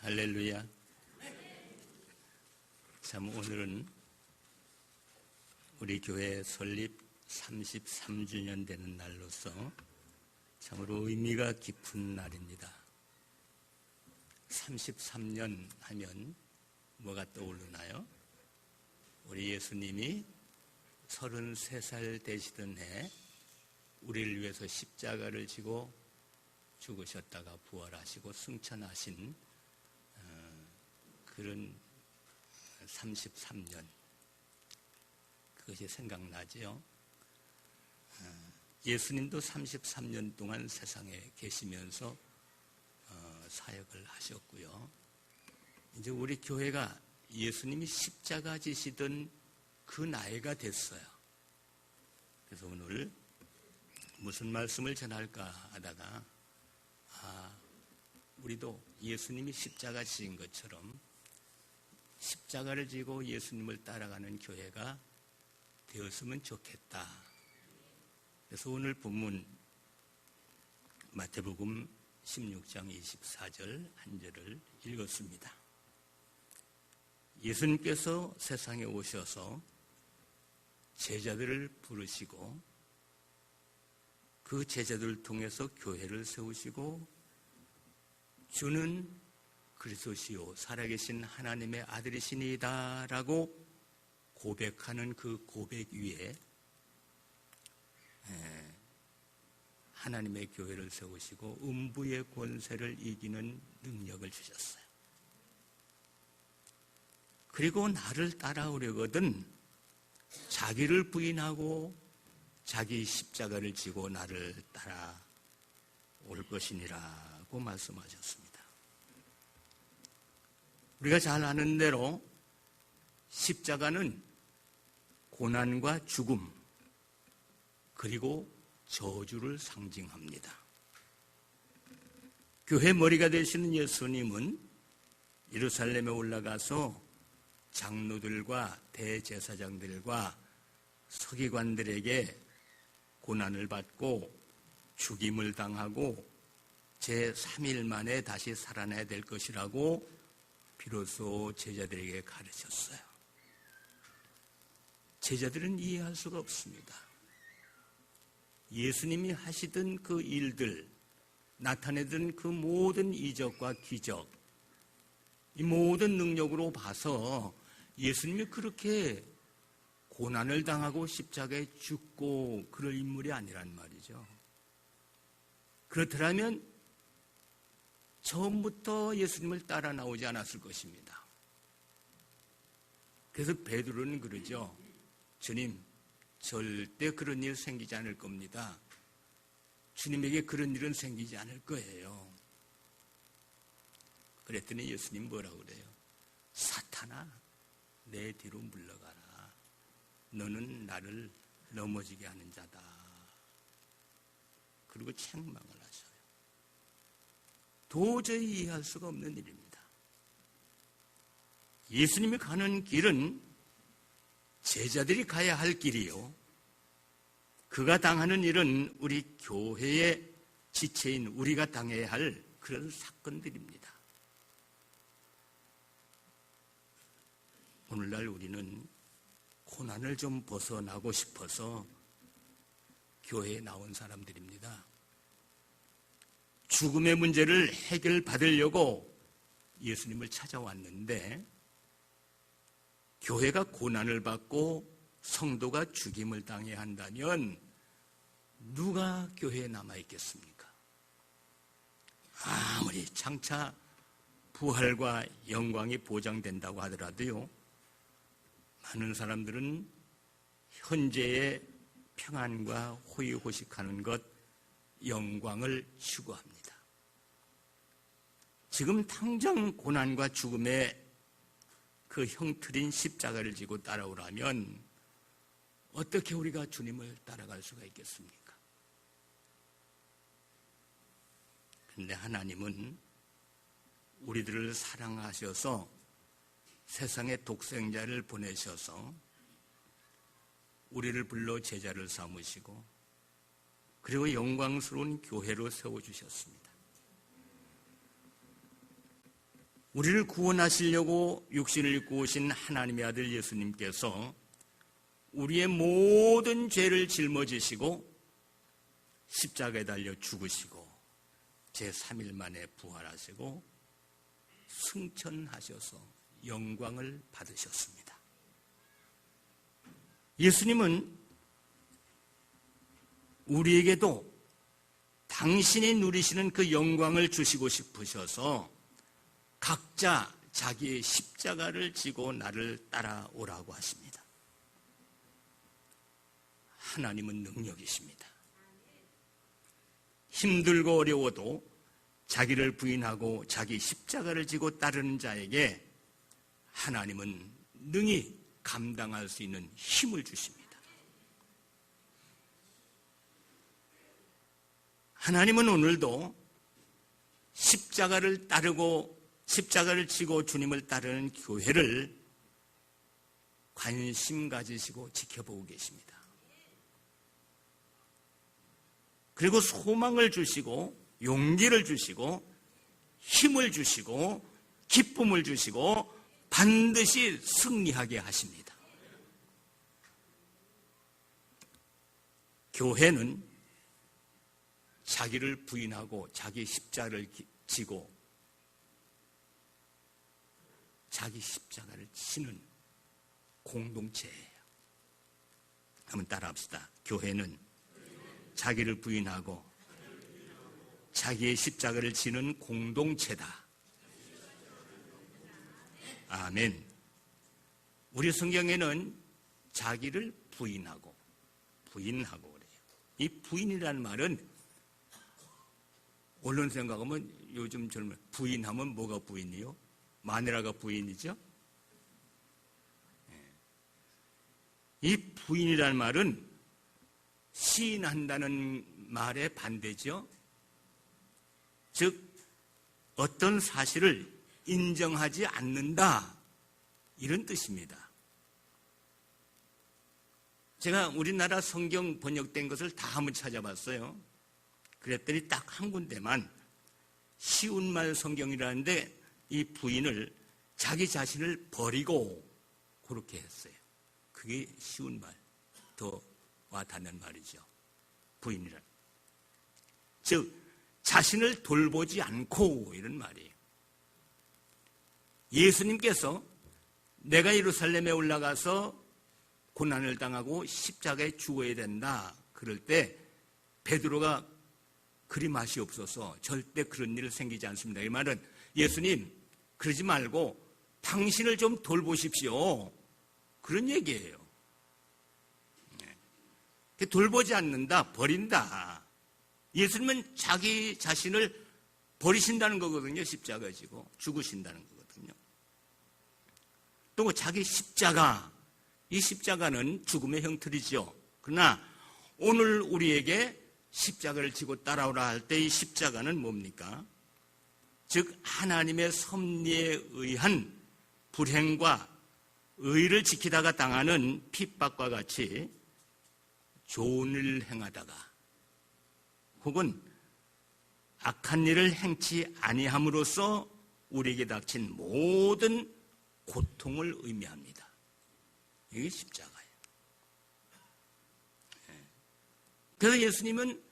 할렐루야. 참 오늘은 우리 교회 설립 33주년 되는 날로서 참으로 의미가 깊은 날입니다. 33년 하면 뭐가 떠오르나요? 우리 예수님이 33살 되시던 해 우리를 위해서 십자가를 지고 죽으셨다가 부활하시고 승천하신 그런 33년, 그것이 생각나지요. 예수님도 33년 동안 세상에 계시면서 사역을 하셨고요. 이제 우리 교회가 예수님이 십자가 지시던 그 나이가 됐어요. 그래서 오늘 무슨 말씀을 전할까 하다가 우리도 예수님이 십자가 지신 것처럼 십자가를 지고 예수님을 따라가는 교회가 되었으면 좋겠다. 그래서 오늘 본문 마태복음 16장 24절 한 절을 읽었습니다. 예수님께서 세상에 오셔서 제자들을 부르시고 그 제자들을 통해서 교회를 세우시고 주는 그리스도시요 살아계신 하나님의 아들이시니이다 라고 고백하는 그 고백 위에 하나님의 교회를 세우시고 음부의 권세를 이기는 능력을 주셨어요. 그리고 나를 따라오려거든 자기를 부인하고 자기 십자가를 지고 나를 따라올 것이니라고 말씀하셨습니다. 우리가 잘 아는 대로 십자가는 고난과 죽음 그리고 저주를 상징합니다. 교회 머리가 되시는 예수님은 예루살렘에 올라가서 장로들과 대제사장들과 서기관들에게 고난을 받고 죽임을 당하고 제3일 만에 다시 살아나야 될 것이라고 비로소 제자들에게 가르쳤어요. 제자들은 이해할 수가 없습니다. 예수님이 하시던 그 일들, 나타내던 그 모든 이적과 기적, 이 모든 능력으로 봐서 예수님이 그렇게 고난을 당하고 십자가에 죽고 그럴 인물이 아니란 말이죠. 그렇더라면 처음부터 예수님을 따라 나오지 않았을 것입니다. 그래서 베드로는 그러죠. 주님, 절대 그런 일 생기지 않을 겁니다. 주님에게 그런 일은 생기지 않을 거예요. 그랬더니 예수님 뭐라고 그래요? 사탄아, 내 뒤로 물러가라. 너는 나를 넘어지게 하는 자다. 그리고 책망을 하셔요. 도저히 이해할 수가 없는 일입니다. 예수님이 가는 길은 제자들이 가야 할 길이요. 그가 당하는 일은 우리 교회의 지체인 우리가 당해야 할 그런 사건들입니다. 오늘날 우리는 고난을 좀 벗어나고 싶어서 교회에 나온 사람들입니다. 죽음의 문제를 해결받으려고 예수님을 찾아왔는데 교회가 고난을 받고 성도가 죽임을 당해야 한다면 누가 교회에 남아있겠습니까? 아무리 장차 부활과 영광이 보장된다고 하더라도요, 많은 사람들은 현재의 평안과 호의호식하는 것, 영광을 추구합니다. 지금 당장 고난과 죽음의 그 형틀인 십자가를 지고 따라오라면 어떻게 우리가 주님을 따라갈 수가 있겠습니까? 그런데 하나님은 우리들을 사랑하셔서 세상에 독생자를 보내셔서 우리를 불러 제자를 삼으시고 그리고 영광스러운 교회로 세워주셨습니다. 우리를 구원하시려고 육신을 입고 오신 하나님의 아들 예수님께서 우리의 모든 죄를 짊어지시고 십자가에 달려 죽으시고 제3일 만에 부활하시고 승천하셔서 영광을 받으셨습니다. 예수님은 우리에게도 당신이 누리시는 그 영광을 주시고 싶으셔서 각자 자기의 십자가를 지고 나를 따라오라고 하십니다. 하나님은 능력이십니다. 힘들고 어려워도 자기를 부인하고 자기 십자가를 지고 따르는 자에게 하나님은 능히 감당할 수 있는 힘을 주십니다. 하나님은 오늘도 십자가를 지고 주님을 따르는 교회를 관심 가지시고 지켜보고 계십니다. 그리고 소망을 주시고 용기를 주시고 힘을 주시고 기쁨을 주시고 반드시 승리하게 하십니다. 교회는 자기를 부인하고 자기 십자가를 지고 자기 십자가를 지는 공동체예요. 한번 따라합시다. 교회는 자기를 부인하고 자기의 십자가를 지는 공동체다. 아멘. 우리 성경에는 자기를 부인하고 그래요. 이 부인이라는 말은 언론 생각하면 요즘 젊은 부인하면 뭐가 부인이요? 마누라가 부인이죠? 이 부인이라는 말은 시인한다는 말의 반대죠. 즉 어떤 사실을 인정하지 않는다 이런 뜻입니다. 제가 우리나라 성경 번역된 것을 다 한번 찾아봤어요. 그랬더니 딱 한 군데만 쉬운 말 성경이라는데 이 부인을 자기 자신을 버리고 그렇게 했어요. 그게 쉬운 말, 더 와닿는 말이죠. 부인이란. 즉 자신을 돌보지 않고 이런 말이에요. 예수님께서 내가 예루살렘에 올라가서 고난을 당하고 십자가에 죽어야 된다 그럴 때 베드로가 그리 맛이 없어서 절대 그런 일 생기지 않습니다. 이 말은 예수님 그러지 말고 당신을 좀 돌보십시오 그런 얘기예요. 돌보지 않는다, 버린다. 예수님은 자기 자신을 버리신다는 거거든요. 십자가 지고 죽으신다는 거거든요. 또 자기 십자가, 이 십자가는 죽음의 형틀이죠. 그러나 오늘 우리에게 십자가를 지고 따라오라 할 때 이 십자가는 뭡니까? 즉 하나님의 섭리에 의한 불행과 의를 지키다가 당하는 핍박과 같이 좋은 일을 행하다가 혹은 악한 일을 행치 아니함으로써 우리에게 닥친 모든 고통을 의미합니다. 이게 십자가예요. 그래서 예수님은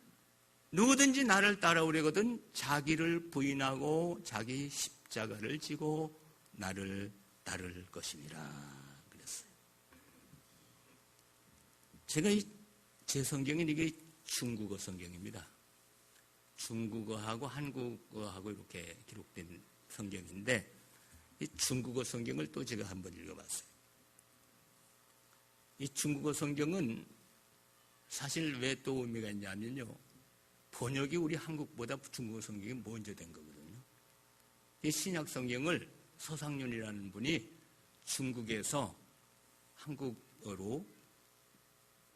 누구든지 나를 따라오려거든 자기를 부인하고 자기 십자가를 지고 나를 따를 것이니라 그랬어요. 제가 제 성경은 이게 중국어 성경입니다. 중국어하고 한국어하고 이렇게 기록된 성경인데 이 중국어 성경을 또 제가 한번 읽어봤어요. 이 중국어 성경은 사실 왜 또 의미가 있냐면요. 번역이 우리 한국보다 중국어 성경이 먼저 된 거거든요. 이 신약 성경을 서상윤이라는 분이 중국에서 한국어로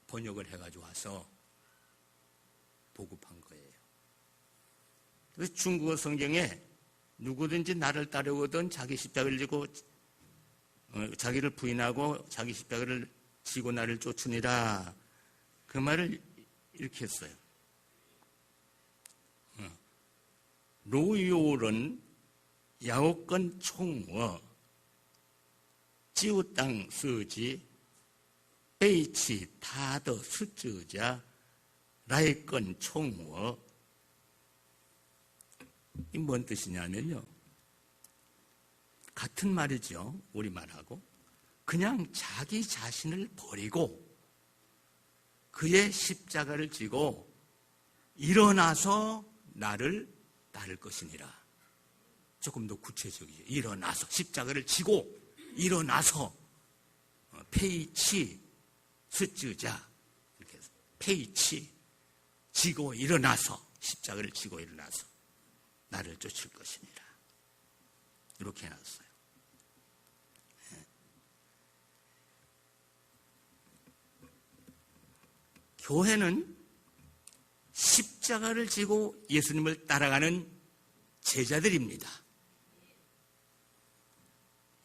번역을 해가지고 와서 보급한 거예요. 그래서 중국어 성경에 누구든지 나를 따르거든 자기 십자가를 지고 자기를 부인하고 자기 십자가를 지고 나를 쫓으니라 그 말을 이렇게 했어요. 로이올은 야오건 총워 지우땅 서지 베이치 타더 수주자 라이건 총워. 이 뭔 뜻이냐면요, 같은 말이죠. 우리말하고. 그냥 자기 자신을 버리고 그의 십자가를 지고 일어나서 나를 따를 것이니라. 조금 더 구체적이죠. 일어나서 십자가를 지고 일어나서 페이치 스즈자 이렇게 해서 페이치 지고 일어나서 십자가를 지고 일어나서 나를 쫓을 것이니라. 이렇게 해놨어요. 교회는 십자가를 지고 예수님을 따라가는 제자들입니다.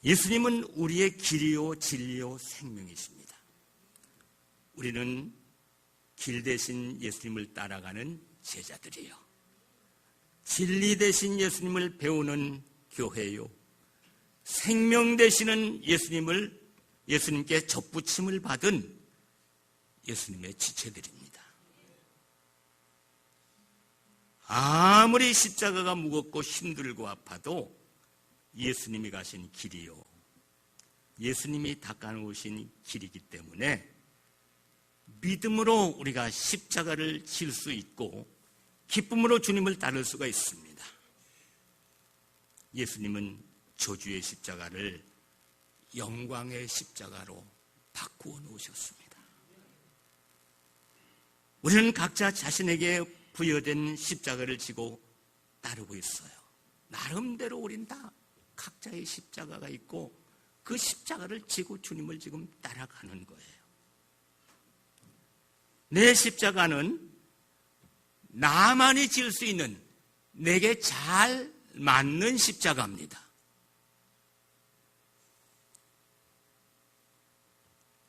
예수님은 우리의 길이요 진리요 생명이십니다. 우리는 길 대신 예수님을 따라가는 제자들이요, 진리 대신 예수님을 배우는 교회요, 생명 되시는 예수님께 접붙임을 받은 예수님의 지체들입니다. 아무리 십자가가 무겁고 힘들고 아파도 예수님이 가신 길이요, 예수님이 닦아놓으신 길이기 때문에 믿음으로 우리가 십자가를 질 수 있고 기쁨으로 주님을 따를 수가 있습니다. 예수님은 저주의 십자가를 영광의 십자가로 바꾸어 놓으셨습니다. 우리는 각자 자신에게 부여된 십자가를 지고 따르고 있어요. 나름대로 우린 다 각자의 십자가가 있고 그 십자가를 지고 주님을 지금 따라가는 거예요. 내 십자가는 나만이 질 수 있는, 내게 잘 맞는 십자가입니다.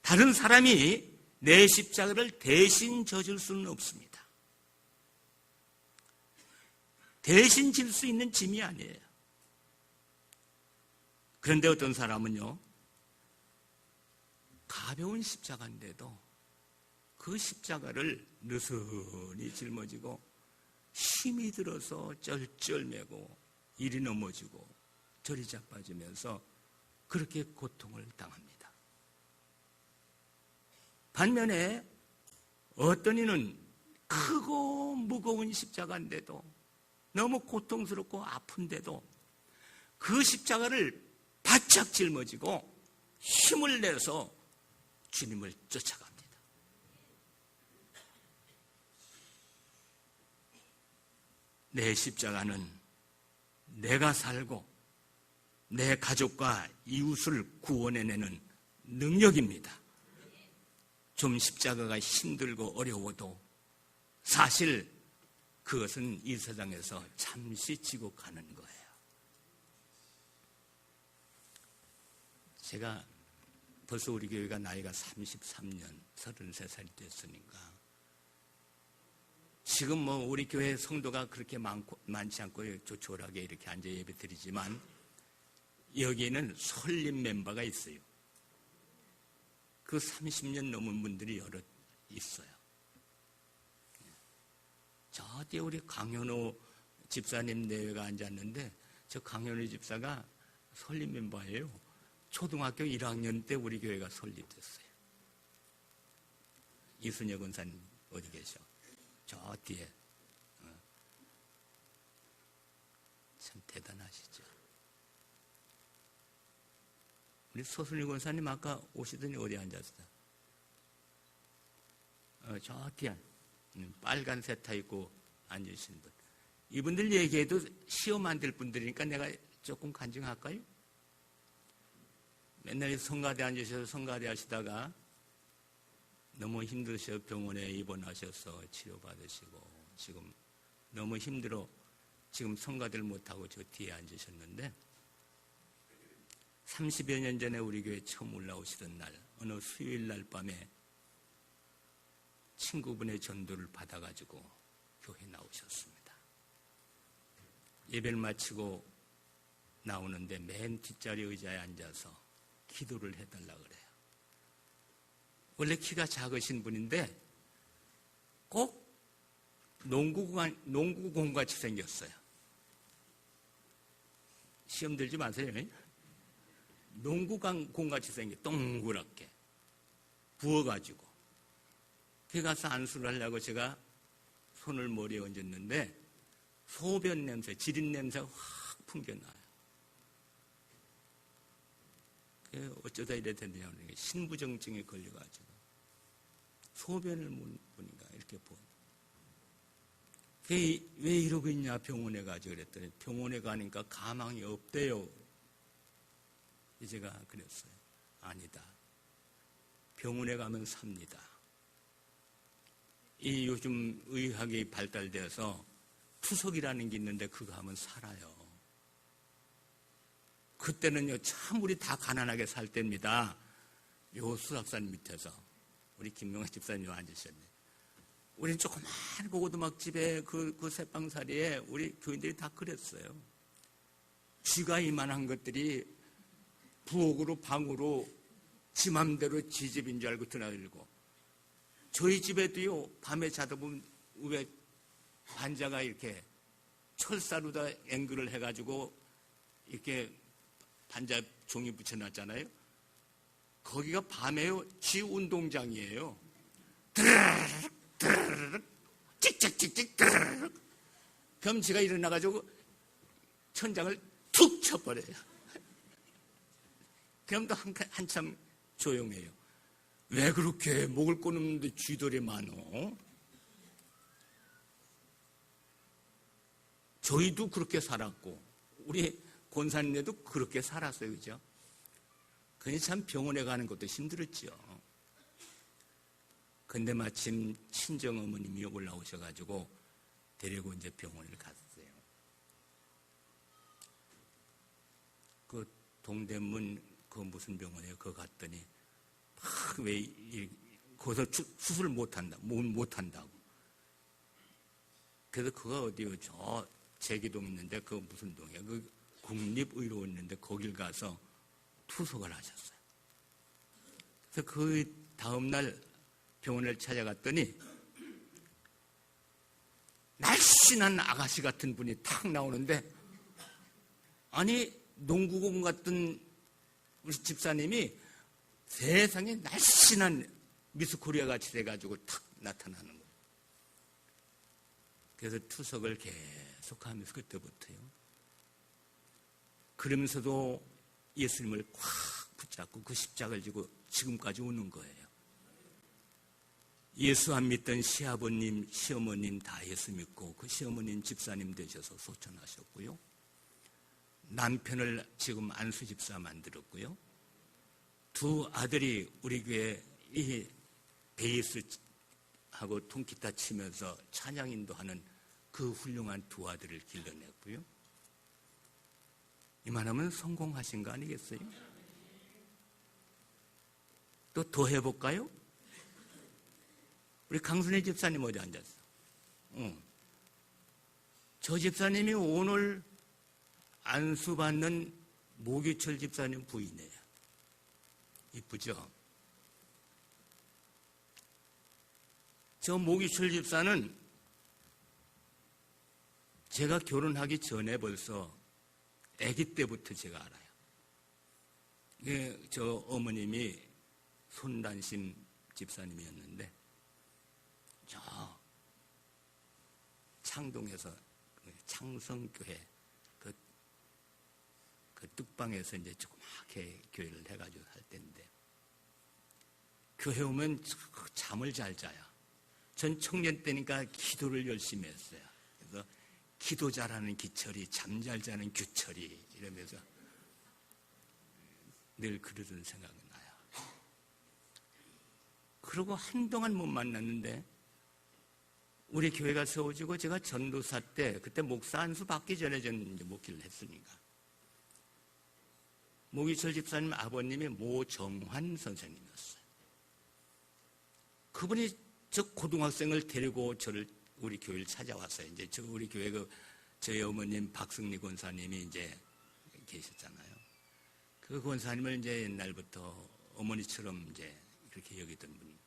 다른 사람이 내 십자가를 대신 져줄 수는 없습니다. 대신 질 수 있는 짐이 아니에요. 그런데 어떤 사람은요, 가벼운 십자가인데도 그 십자가를 느슨히 짊어지고 힘이 들어서 쩔쩔매고 이리 넘어지고 저리 자빠지면서 그렇게 고통을 당합니다. 반면에 어떤 이는 크고 무거운 십자가인데도 너무 고통스럽고 아픈데도 그 십자가를 바짝 짊어지고 힘을 내서 주님을 쫓아갑니다. 내 십자가는 내가 살고 내 가족과 이웃을 구원해내는 능력입니다. 좀 십자가가 힘들고 어려워도 사실 그것은 이 세상에서 잠시 지고 가는 거예요. 제가 벌써 우리 교회가 나이가 33년, 33살이 됐으니까 지금 뭐 우리 교회 성도가 그렇게 많지 않고 조촐하게 이렇게 앉아 예배 드리지만 여기에는 설립 멤버가 있어요. 그 30년 넘은 분들이 여럿 있어요. 저 뒤에 우리 강현호 집사님 내외가 앉았는데 저 강현호 집사가 설립 멤버예요. 초등학교 1학년 때 우리 교회가 설립됐어요. 이순여 권사님 어디 계셔? 저 뒤에. 참 대단하시죠. 우리 소순이 권사님 아까 오시더니 어디 앉았어요? 저 뒤에 빨간 세타 입고 앉으신 분. 이분들 얘기해도 시험 안 될 분들이니까 내가 조금 간증할까요? 맨날 성가대 앉으셔서 성가대 하시다가 너무 힘드셔 병원에 입원하셔서 치료받으시고 지금 너무 힘들어 지금 성가대를 못하고 저 뒤에 앉으셨는데 30여 년 전에 우리 교회 처음 올라오시던 날 어느 수요일 날 밤에 친구분의 전도를 받아가지고 교회 나오셨습니다. 예배를 마치고 나오는데 맨 뒷자리 의자에 앉아서 기도를 해달라 그래요. 원래 키가 작으신 분인데 꼭 농구공같이 생겼어요. 시험 들지 마세요. 농구공같이 동그랗게 부어가지고 그 가서 안수를 하려고 제가 손을 머리에 얹었는데 소변 냄새, 지린 냄새가 확 풍겨나요. 어쩌다 이래 됐느냐 그러니까 신부정증에 걸려가지고 소변을 보니까 이렇게 왜 이러고 있냐 병원에 가지 그랬더니 병원에 가니까 가망이 없대요. 제가 그랬어요. 아니다. 병원에 가면 삽니다. 이 요즘 의학이 발달되어서 투석이라는 게 있는데 그거 하면 살아요. 그때는요 참 우리 다 가난하게 살 때입니다. 요 수락산 밑에서 우리 김명아 집사님 앉으셨네. 우린 조그만 고구두막집에 그 새빵사리에 우리 교인들이 다 그랬어요. 쥐가 이만한 것들이 부엌으로 방으로 지 맘대로 지 집인 줄 알고 드나들고, 저희 집에도요 밤에 자다 보면 왜 반자가 이렇게 철사루다 앵글을 해가지고 이렇게 반자 종이 붙여놨잖아요. 거기가 밤에요 쥐 운동장이에요. 드르륵 드르륵 찍찍찍찍 드르륵. 그럼 쥐가 일어나가지고 천장을 툭 쳐버려요. 그럼 또 한참 조용해요. 왜 그렇게 먹을 거 없는데 쥐들이 많어? 저희도 그렇게 살았고 우리 권사님네도 그렇게 살았어요. 그죠? 그니 참 병원에 가는 것도 힘들었죠. 근데 마침 친정어머님이 올라오셔가지고 데리고 이제 병원을 갔어요. 그 동대문 그 무슨 병원에 그거 갔더니 왜 거기서 수술 못한다고. 그래서 그거 어디요? 저 제기동 있는데 그 무슨 동이야? 그 국립의료 있는데 거길 가서 투석을 하셨어요. 그래서 그 다음날 병원을 찾아갔더니 날씬한 아가씨 같은 분이 탁 나오는데, 아니 농구공 같은 우리 집사님이 세상에 날씬한 미스코리아 같이 돼가지고 탁 나타나는 거예요. 그래서 투석을 계속하면서 그때부터요. 그러면서도 예수님을 꽉 붙잡고 그 십자가를 지고 지금까지 오는 거예요. 예수 안 믿던 시아버님, 시어머님 다 예수 믿고 그 시어머님 집사님 되셔서 소천하셨고요. 남편을 지금 안수 집사 만들었고요. 두 아들이 우리 교회 이 베이스하고 통기타 치면서 찬양 인도하는 그 훌륭한 두 아들을 길러냈고요. 이만하면 성공하신 거 아니겠어요? 또 더 해볼까요? 우리 강순희 집사님 어디 앉았어? 저 집사님이 오늘 안수받는 모기철 집사님 부인이에요. 이쁘죠? 저 모기철 집사는 제가 결혼하기 전에 벌써 아기 때부터 제가 알아요. 저 어머님이 손단심 집사님이었는데 저 창동에서 창성교회 그 뚝방에서 이제 조그맣게 교회를 해가지고 할 때인데, 교회 오면 잠을 잘 자요. 전 청년 때니까 기도를 열심히 했어요. 그래서 기도 잘하는 기철이 잠 잘 자는 규철이 이러면서 늘 그러던 생각이 나요. 그러고 한동안 못 만났는데 우리 교회가 세워지고 제가 전도사 때 그때 목사 안수 받기 전에 저는 이제 목회를 했으니까 모기철 집사님 아버님이 모정환 선생님이었어요. 그분이 저 고등학생을 데리고 저를 우리 교회를 찾아왔어요. 이제 우리 교회 저희 어머님 박승리 권사님이 이제 계셨잖아요. 그 권사님을 이제 옛날부터 어머니처럼 이제 그렇게 여기던 분.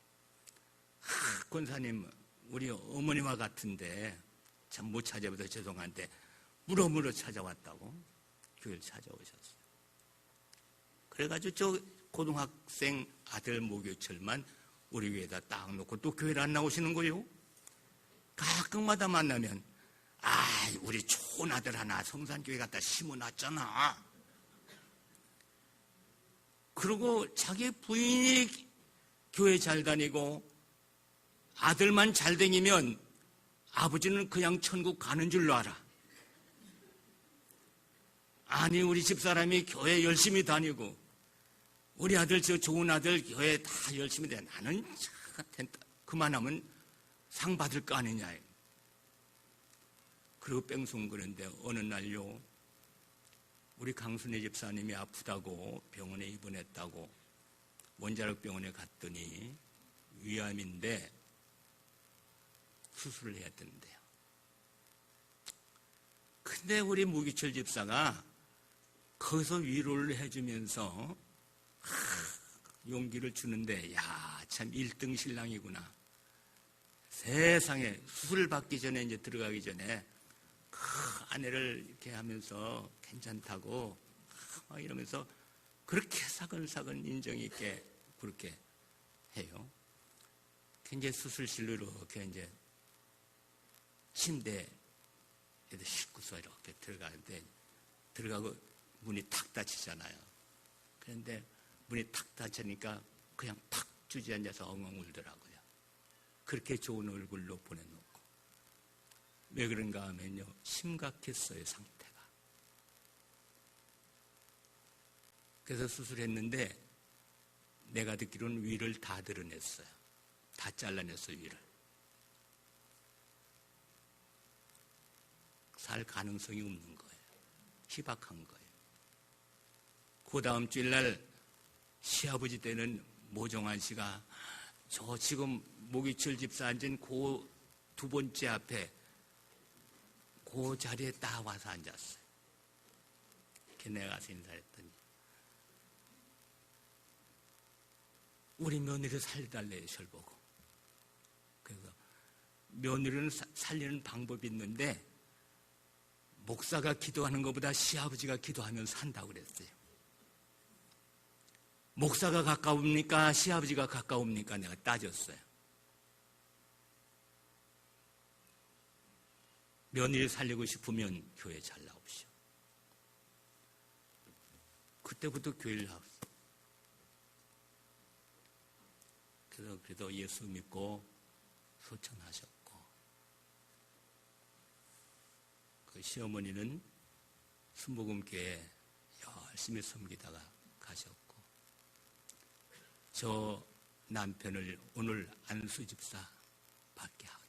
권사님, 우리 어머니와 같은데 참 못 찾아봐서 죄송한데 물어물어 찾아왔다고 교회를 찾아오셨어요. 그래가지고 저 고등학생 아들 목요철만 우리 교회에다 딱 놓고 또 교회를 안 나오시는 거예요. 가끔마다 만나면 우리 좋은 아들 하나 성산교회 갖다 심어놨잖아. 그리고 자기 부인이 교회 잘 다니고 아들만 잘 다니면 아버지는 그냥 천국 가는 줄로 알아. 아니, 우리 집사람이 교회 열심히 다니고 우리 아들, 저 좋은 아들 교회 다 열심히 돼. 나는 그만하면 상 받을 거 아니냐. 그리고 뺑송 그런데 어느 날요, 우리 강순희 집사님이 아프다고 병원에 입원했다고 원자력 병원에 갔더니 위암인데 수술을 해야 된대요. 근데 우리 무기철 집사가 거기서 위로를 해주면서 용기를 주는데, 참 1등 신랑이구나. 세상에 수술 받기 전에 이제 들어가기 전에 그 아내를 이렇게 하면서 괜찮다고 막 이러면서 그렇게 사근사근 인정 있게 그렇게 해요. 이제 수술실로 이렇게 이제 침대에 싣고서 이렇게 들어가는데, 들어가고 문이 탁 닫히잖아요. 그런데 문이 탁 닫히니까 그냥 탁 주저앉아서 엉엉 울더라고요. 그렇게 좋은 얼굴로 보내놓고. 왜 그런가 하면요, 심각했어요, 상태가. 그래서 수술했는데 내가 듣기로는 위를 다 드러냈어요. 다 잘라냈어요, 위를. 살 가능성이 없는 거예요. 희박한 거예요. 그 다음 주일날 시아버지 때는 모종환 씨가 저 지금 목이철 집사 앉은 그 두 번째 앞에 그 자리에 딱 와서 앉았어요. 이렇게 내가 가서 인사했더니 우리 며느리 살려달래요, 절 보고. 그래서 며느리는 살리는 방법이 있는데 목사가 기도하는 것보다 시아버지가 기도하면 산다고 그랬어요. 목사가 가까웁니까? 시아버지가 가까웁니까? 내가 따졌어요. 며느리 살리고 싶으면 교회 잘 나오시오. 그때부터 교회를 나왔어요. 그래서 예수 믿고 소천하셨고, 그 시어머니는 순복음교회 열심히 섬기다가 가셨고, 저 남편을 오늘 안수 집사 받게 하고,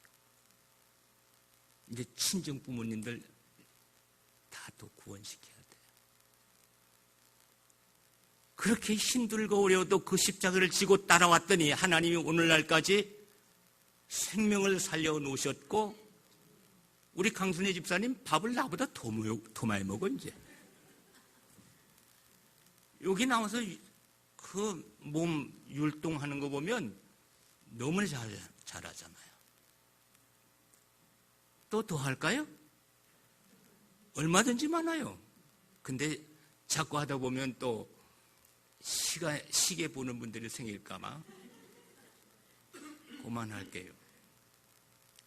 이제 친정 부모님들 다 또 구원시켜야 돼요. 그렇게 힘들고 어려워도 그 십자가를 지고 따라왔더니 하나님이 오늘날까지 생명을 살려놓으셨고, 우리 강순희 집사님 밥을 나보다 더 많이 먹어. 이제 여기 나와서 그 몸 율동하는 거 보면 너무 잘하잖아요. 또 더 할까요? 얼마든지 많아요. 근데 자꾸 하다 보면 또 시계 보는 분들이 생길까봐 그만할게요.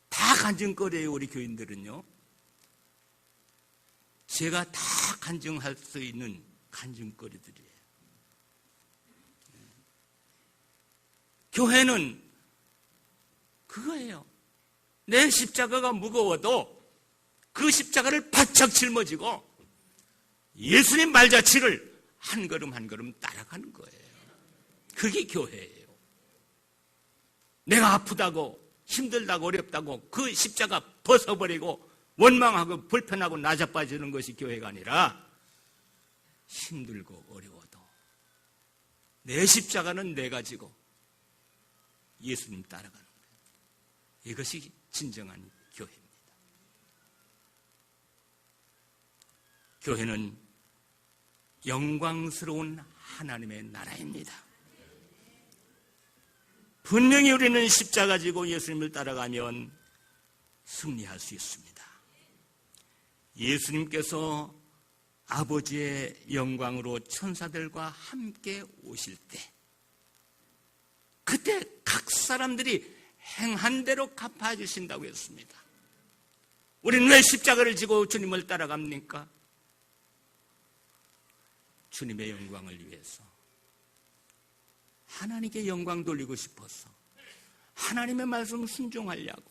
다 간증거리예요, 우리 교인들은요. 제가 다 간증할 수 있는 간증거리들이에요. 교회는 그거예요. 내 십자가가 무거워도 그 십자가를 바짝 짊어지고 예수님 말자치를 한 걸음 한 걸음 따라가는 거예요. 그게 교회예요. 내가 아프다고 힘들다고 어렵다고 그 십자가 벗어버리고 원망하고 불편하고 나자빠지는 것이 교회가 아니라, 힘들고 어려워도 내 십자가는 내가 지고 예수님 따라가는 거예요. 이것이 진정한 교회입니다. 교회는 영광스러운 하나님의 나라입니다. 분명히 우리는 십자가 지고 예수님을 따라가면 승리할 수 있습니다. 예수님께서 아버지의 영광으로 천사들과 함께 오실 때, 그때 각 사람들이 행한 대로 갚아주신다고 했습니다. 우리는 왜 십자가를 지고 주님을 따라갑니까? 주님의 영광을 위해서, 하나님께 영광 돌리고 싶어서, 하나님의 말씀 순종하려고,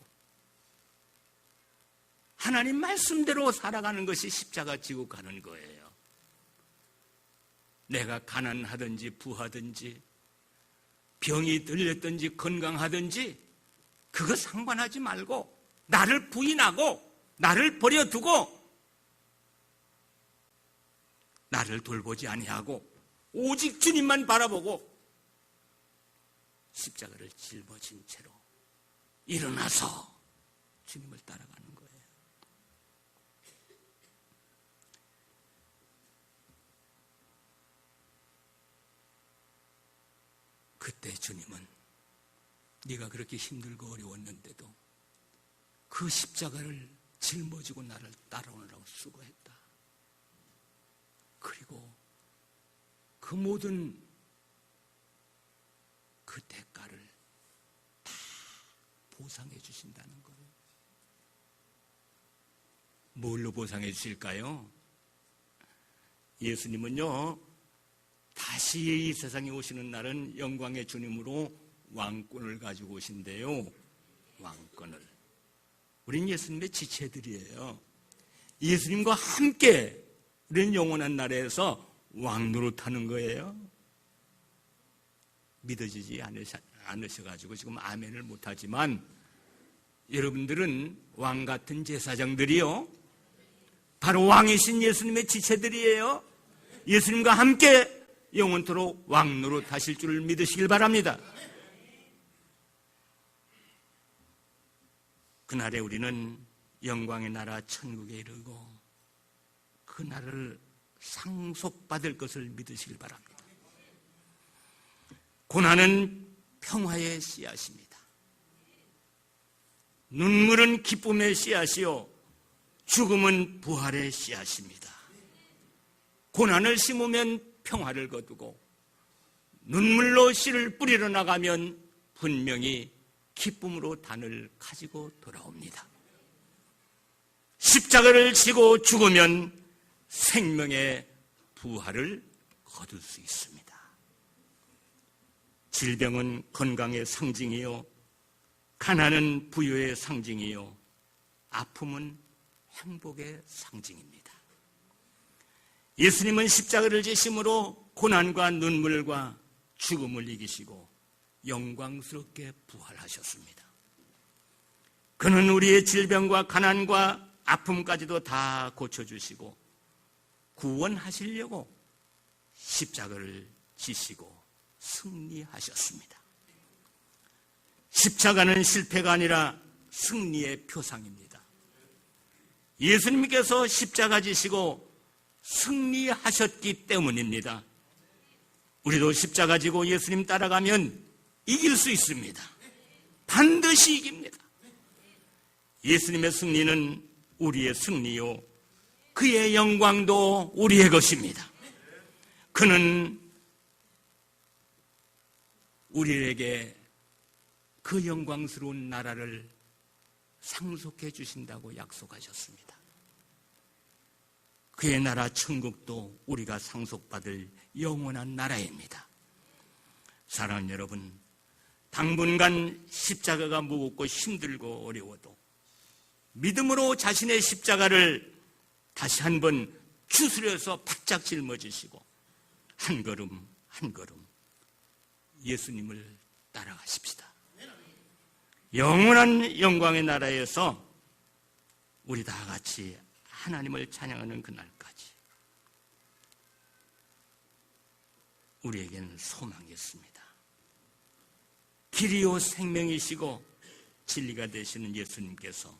하나님 말씀대로 살아가는 것이 십자가 지고 가는 거예요. 내가 가난하든지 부하든지 병이 들렸든지 건강하든지 그거 상관하지 말고 나를 부인하고 나를 버려두고 나를 돌보지 아니하고 오직 주님만 바라보고 십자가를 짊어진 채로 일어나서 주님을 따라가는 거예요. 그때 주님은 네가 그렇게 힘들고 어려웠는데도 그 십자가를 짊어지고 나를 따라오느라고 수고했다. 그리고 그 모든 그 대가를 다 보상해 주신다는 거예요. 뭘로 보상해 주실까요? 예수님은요, 다시 이 세상에 오시는 날은 영광의 주님으로 왕권을 가지고 오신대요. 왕권을. 우린 예수님의 지체들이에요. 예수님과 함께 우리는 영원한 나라에서 왕노릇하는 거예요. 믿어지지 않으셔가지고 지금 아멘을 못하지만 여러분들은 왕 같은 제사장들이요, 바로 왕이신 예수님의 지체들이에요. 예수님과 함께 영원토록 왕노릇 하실 줄을 믿으시길 바랍니다. 그날에 우리는 영광의 나라 천국에 이르고 그 나라를 상속받을 것을 믿으시길 바랍니다. 고난은 평화의 씨앗입니다. 눈물은 기쁨의 씨앗이요 죽음은 부활의 씨앗입니다. 고난을 심으면 평화를 거두고 눈물로 씨를 뿌리러 나가면 분명히 기쁨으로 단을 가지고 돌아옵니다. 십자가를 지고 죽으면 생명의 부활을 거둘 수 있습니다. 질병은 건강의 상징이요, 가난은 부유의 상징이요, 아픔은 행복의 상징입니다. 예수님은 십자가를 지심으로 고난과 눈물과 죽음을 이기시고 영광스럽게 부활하셨습니다. 그는 우리의 질병과 가난과 아픔까지도 다 고쳐주시고 구원하시려고 십자가를 지시고 승리하셨습니다. 십자가는 실패가 아니라 승리의 표상입니다. 예수님께서 십자가 지시고 승리하셨기 때문입니다. 우리도 십자가 지고 예수님 따라가면 이길 수 있습니다. 반드시 이깁니다. 예수님의 승리는 우리의 승리요, 그의 영광도 우리의 것입니다. 그는 우리에게 그 영광스러운 나라를 상속해 주신다고 약속하셨습니다. 그의 나라 천국도 우리가 상속받을 영원한 나라입니다. 사랑하는 여러분, 당분간 십자가가 무겁고 힘들고 어려워도 믿음으로 자신의 십자가를 다시 한번 추스려서 바짝 짊어지시고 한 걸음 한 걸음 예수님을 따라가십시다. 영원한 영광의 나라에서 우리 다 같이 하나님을 찬양하는 그날까지 우리에게는 소망이 있습니다. 길이요 생명이시고 진리가 되시는 예수님께서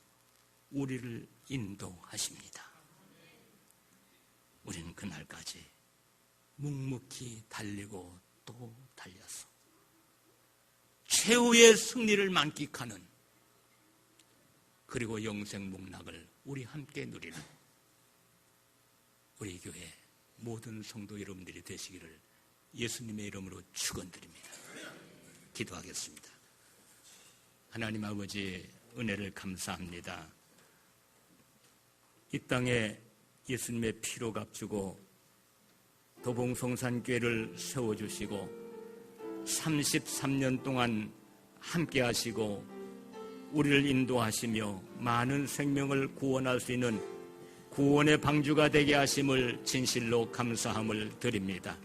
우리를 인도하십니다. 우리는 그날까지 묵묵히 달리고 또 달려서 최후의 승리를 만끽하는, 그리고 영생 복락을 우리 함께 누리는 우리 교회 모든 성도 여러분들이 되시기를 예수님의 이름으로 축원드립니다. 기도하겠습니다. 하나님 아버지, 은혜를 감사합니다. 이 땅에 예수님의 피로 값주고 도봉성산교회를 세워주시고 33년 동안 함께 하시고 우리를 인도하시며 많은 생명을 구원할 수 있는 구원의 방주가 되게 하심을 진실로 감사함을 드립니다.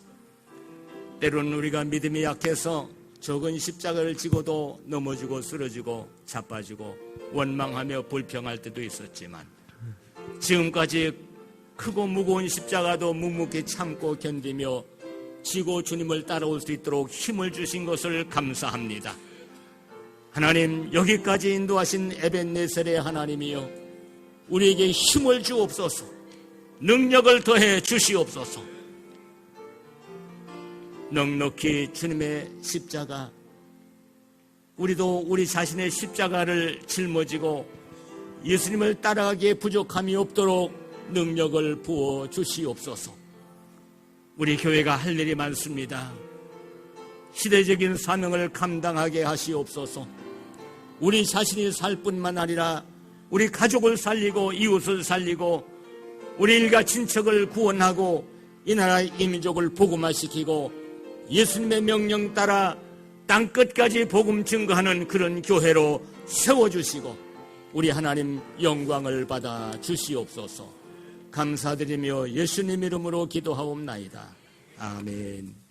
때로는 우리가 믿음이 약해서 적은 십자가를 지고도 넘어지고 쓰러지고 자빠지고 원망하며 불평할 때도 있었지만, 지금까지 크고 무거운 십자가도 묵묵히 참고 견디며 지고 주님을 따라올 수 있도록 힘을 주신 것을 감사합니다. 하나님, 여기까지 인도하신 에벤네셀의 하나님이여, 우리에게 힘을 주옵소서, 능력을 더해 주시옵소서. 넉넉히 주님의 십자가, 우리도 우리 자신의 십자가를 짊어지고 예수님을 따라가기에 부족함이 없도록 능력을 부어 주시옵소서. 우리 교회가 할 일이 많습니다. 시대적인 사명을 감당하게 하시옵소서. 우리 자신이 살 뿐만 아니라 우리 가족을 살리고 이웃을 살리고 우리 일가 친척을 구원하고 이 나라 이 민족을 복음화시키고 예수님의 명령 따라 땅끝까지 복음 증거하는 그런 교회로 세워주시고 우리 하나님 영광을 받아 주시옵소서. 감사드리며 예수님 이름으로 기도하옵나이다. 아멘.